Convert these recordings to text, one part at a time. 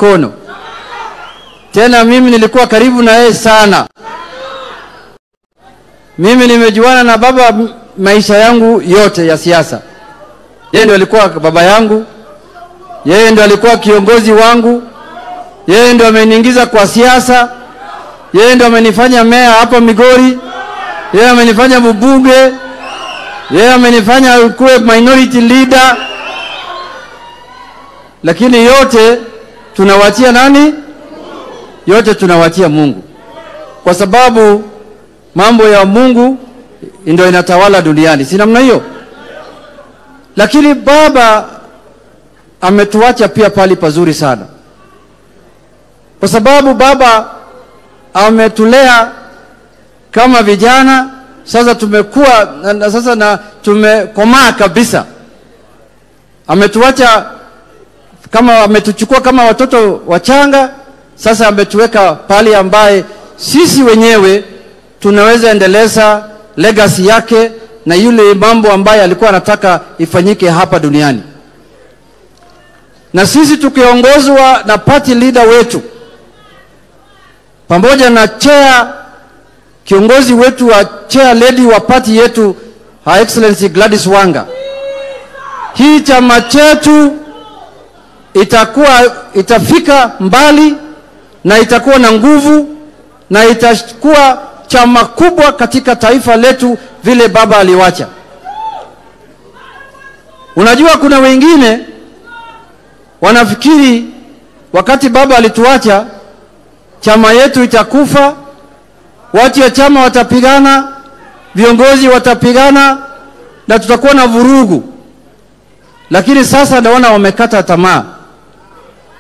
mkono. Tena mimi nilikuwa karibu na yeye sana. Mimi nimejuana na baba maisha yangu yote ya siasa. Yeye ndiye alikuwa baba yangu. Yeye ndiye alikuwa kiongozi wangu. Yeye ndiye ameniingiza kwa siasa. Yeye ndiye amenifanya meya hapa Migori. Yeye amenifanya mbunge. Yeye amenifanya kuwe minority leader. Lakini yote tunawatia nani? Yote tunawatia Mungu. Kwa sababu mambo ya Mungu ndio inatawala duniani. Si namna hiyo? Lakini baba ametuacha pia pali pazuri sana. Kwa sababu baba ametulea kama vijana, sasa tumekuwa na tumekomaa kabisa. Ametuacha kama ametuchukua kama watoto wachanga, sasa ametuweka pali ambaye sisi wenyewe tunaweza endeleza legacy yake na yule mambo ambaye alikuwa anataka ifanyike hapa duniani. Na sisi tukiongozwa na party leader wetu pamoja na kiongozi wetu wa chair lady wa party yetu, Her Excellency Gladys Wanga, hii chama chetu itafika mbali na itakuwa na nguvu na itakuwa chama kubwa katika taifa letu vile baba aliwacha. Unajua kuna wengine wanafikiri wakati baba alituacha chama yetu itakufa, watu ya chama watapigana, viongozi watapigana na tutakuwa na vurugu. Lakini sasa naona wamekata tamaa.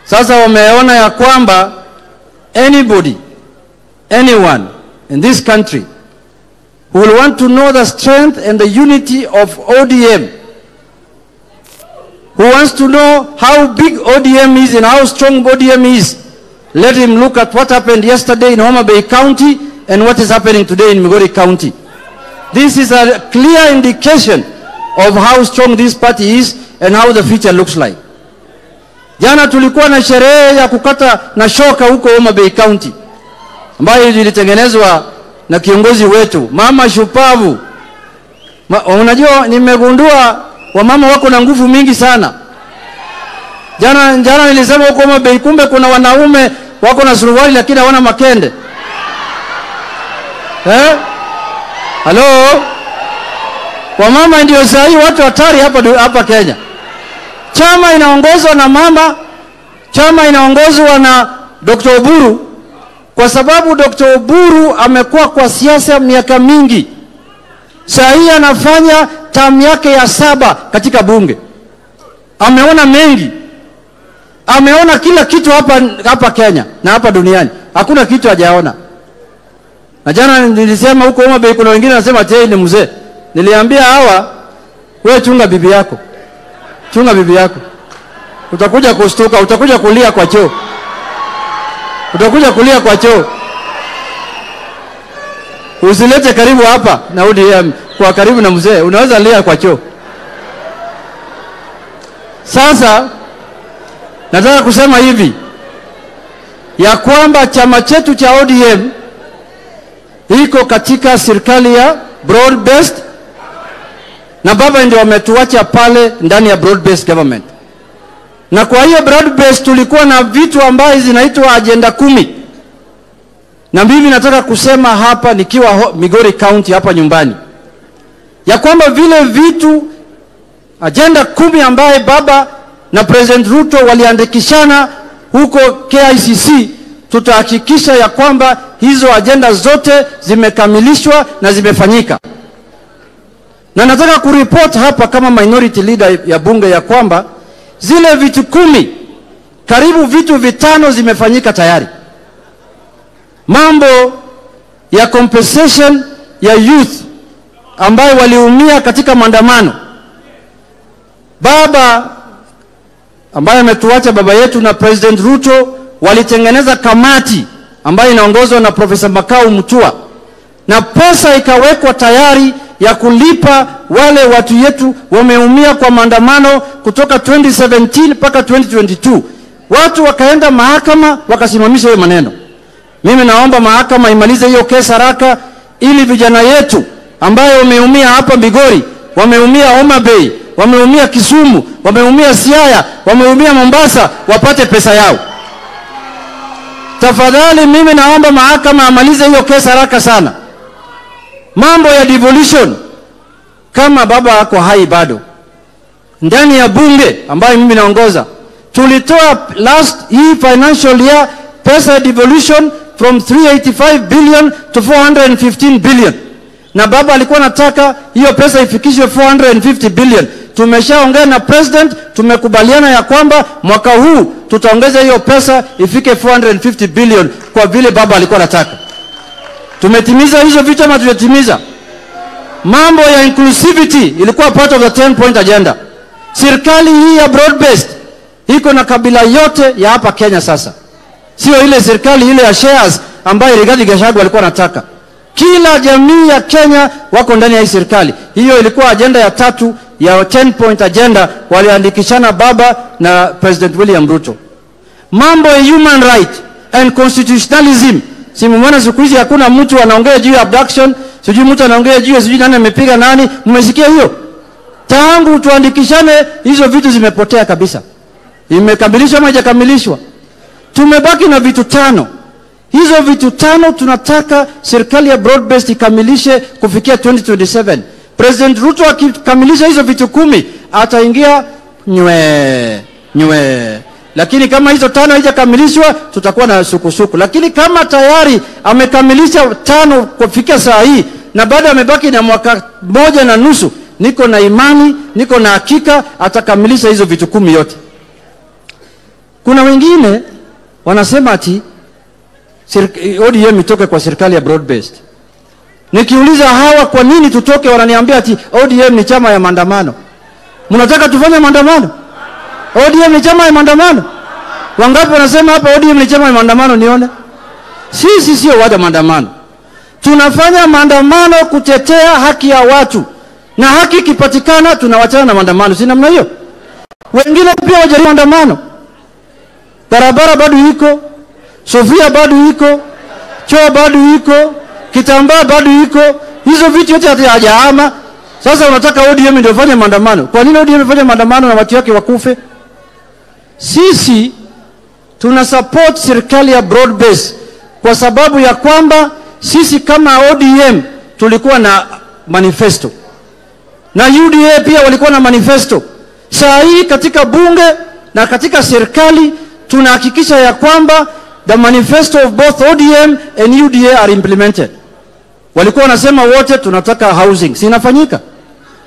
Sasa wameona ya kwamba anyone in this country who will want to know the strength and the unity of ODM, who wants to know how big ODM is and how strong ODM is, let him look at what happened yesterday in Homa Bay County and what is happening today in Migori County. This is a clear indication of how strong this party is and how the future looks like. Jana tulikuwa na sherehe ya kukata na shoka huko Homa Bay County ambayo ilitengenezwa na kiongozi wetu mama shupavu. Unajua nimegundua wamama wako na nguvu mingi sana. Jana nilisema huko Homa Bay, kumbe kuna wanaume wako na suruali lakini hawana makende. Hello? Wamama ndio sahi watu hatari hapa Kenya. Chama inaongozwa na mama, chama inaongozwa na Dr. Oburu, kwa sababu Dr. Oburu amekuwa kwa siasa miaka mingi. Sahi anafanya term yake ya 7 katika bunge. Ameona mengi. Ameona kila kitu hapa Kenya na hapa duniani. Hakuna kitu hajaona. Na jana nilisema huko Homa Bay kuna wengine wanasema ati ni mzee. Niliambia hawa, wewe chunga bibi yako. Chunga bibi yako. Utakuja kustuka, utakuja kulia kwa choo. Utakuja kulia kwa choo. Usilete karibu hapa na ODM kwa karibu na mzee, unaweza lia kwa choo. Sasa nataka kusema hivi ya kwamba chama chetu cha ODM iko katika serikali ya broad based, na baba ndio ametuacha pale ndani ya broad based government. Na kwa hiyo broad based tulikuwa na vitu ambazo zinaitwa agenda 10. Na mimi nataka kusema hapa nikiwa Migori County hapa nyumbani ya kwamba vile vitu agenda 10 ambaye baba na President Ruto waliandikishana huko KICC, tutahakikisha ya kwamba hizo agenda zote zimekamilishwa na zimefanyika. Na nataka kuripoti hapa kama minority leader ya bunge ya kwamba zile vitu 10, karibu vitu 5 zimefanyika tayari. Mambo ya compensation ya youth ambayo waliumia katika maandamano. Baba ambaye ametuacha baba yetu na President Ruto walitengeneza kamati ambayo inaongozwa na Profesa Makau Mutua, na pesa ikawekwa tayari ya kulipa wale watu yetu wameumia kwa maandamano kutoka 2017 mpaka 2022. watu wakaenda mahakama wakasimamisha hiyo maneno. Mimi naomba mahakama imalize hiyo kesi haraka, ili vijana yetu ambayo wameumia hapa Migori, wameumia Homa Bay, wameumia Kisumu, wameumia Siaya, wameumia Mombasa, wapate pesa yao. Tafadhali mimi naomba mahakama amalize hiyo kesi haraka sana. Mambo ya devolution, kama baba ako hai bado, ndani ya bunge ambayo mimi naongoza, tulitoa hii financial year pesa ya devolution from 385 billion to 415 billion. Na baba alikuwa nataka hiyo pesa ifikishwe 450 billion. Tumeshaongea na president, tumekubaliana ya kwamba mwaka huu tutaongeza hiyo pesa ifike 450 billion kwa vile baba alikuwa nataka. Tumetimiza hizo vitu ama tumetimiza? Mambo ya inclusivity ilikuwa part of the 10-point agenda. Serikali hii ya broad based iko na kabila yote ya hapa Kenya sasa. Sio ile serikali ile ya shares ambayo Rigathi Gachagua alikuwa anataka. Kila jamii ya Kenya wako ndani ya hii serikali. Hiyo ilikuwa agenda ya 3 ya 10-point agenda waliandikishana baba na President William Ruto. Mambo ya human right and constitutionalism. Simuona siku hizi hakuna mtu anaongea juu ya abduction, sijui mtu anaongea juu sijui nani amepiga nani. Mmesikia hiyo? Tangu tuandikishane hizo vitu zimepotea kabisa. Imekamilishwa ama haijakamilishwa? Tumebaki na vitu 5. Hizo vitu 5 tunataka serikali ya broad based ikamilishe kufikia 2027. President Ruto akikamilisha hizo vitu 10 ataingia nywe. Lakini kama hizo 5 haijakamilishwa tutakuwa na sukusuku. Lakini kama tayari amekamilisha 5 kufikia saa hii na bado amebaki na mwaka 1.5, niko na imani, niko na hakika atakamilisha hizo vitu 10 yote. Kuna wengine wanasema ati ODM itoke kwa serikali ya broad based. Nikiuliza hawa kwa nini tutoke, wananiambia ati ODM ni chama ya maandamano. Mnataka tufanye maandamano? ODM ni chama ya maandamano? Wangapi wanasema hapa ODM ni chama ya maandamano nione? Sisi sio wada maandamano. Tunafanya maandamano kutetea haki ya watu. Na haki ikipatikana tunawachana na maandamano. Si namna hiyo? Wengine pia wajaribu maandamano. Barabara bado iko, Sofia bado iko, choo bado iko, kitambaa bado iko, hizo vitu yote hajaama. Sasa unataka ODM ndio fanye maandamano. Kwa nini ODM ifanye maandamano na watu wake wakufe? Sisi tuna support serikali ya broad base kwa sababu ya kwamba sisi kama ODM tulikuwa na manifesto. Na UDA pia walikuwa na manifesto. Saa hii katika bunge na katika serikali tunahakikisha ya kwamba the manifesto of both ODM and UDA are implemented. Walikuwa wanasema wote tunataka housing, si inafanyika?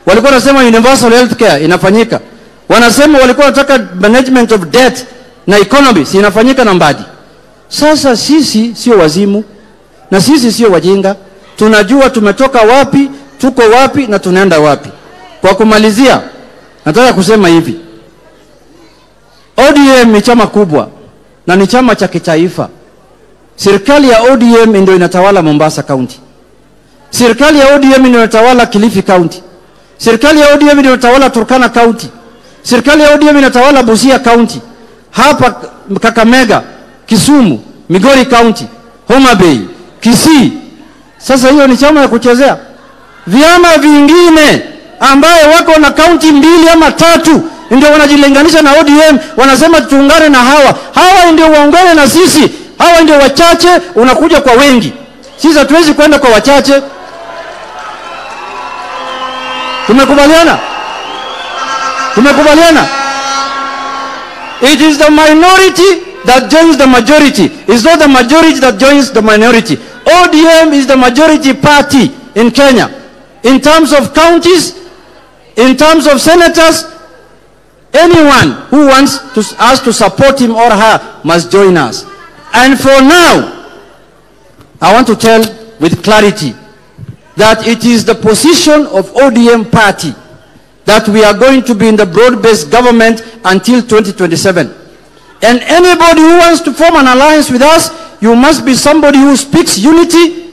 Walikuwa wanasema universal healthcare, inafanyika. Wanasema walikuwa wanataka management of debt na economy, si inafanyika na Mbadi. Sasa sisi sio wazimu na sisi sio wajinga. Tunajua tumetoka wapi, tuko wapi na tunaenda wapi. Kwa kumalizia, nataka kusema hivi. ODM ni chama kubwa na ni chama cha kitaifa. Serikali ya ODM ndio inatawala Mombasa County. Serikali ya ODM ndio inatawala Kilifi County. Serikali ya ODM ndio inatawala Turkana County. Serikali ya ODM inatawala Busia County. Hapa Kakamega, Kisumu, Migori County, Homa Bay, Kisii. Sasa hiyo ni chama ya kuchezea. Vyama vingine ambaye wako na county 2 ama 3 ndio wanajilinganisha na ODM, wanasema tuungane na hawa. Hawa ndio waungane na sisi. Hawa ndio wachache, unakuja kwa wengi. Sisi hatuwezi kwenda kwa wachache. Tumekubaliana? Tumekubaliana? It is the minority that joins the majority. It's not the majority that joins the minority. ODM is the majority party in Kenya. In terms of counties, in terms of senators, anyone who wants us to support him or her must join us. And for now, I want to tell with clarity that it is the position of ODM party that we are going to be in the broad-based government until 2027. And anybody who wants to form an alliance with us, you must be somebody who speaks unity,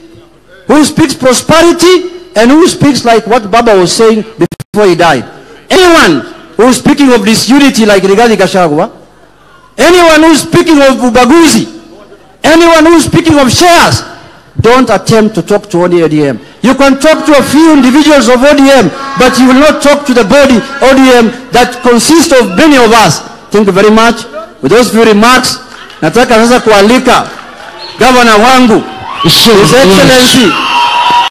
who speaks prosperity, and who speaks like what Baba was saying before he died. Anyone who is speaking of this unity like Rigathi Gachagua, Anyone who's speaking of ubaguzi, anyone who's speaking of shares, don't attempt to talk to ODM. You can talk to a few individuals of ODM, but you will not talk to the body ODM that consists of many of us. Thank you very much. With those few remarks, nataka sasa kualika Governor wangu, His Excellency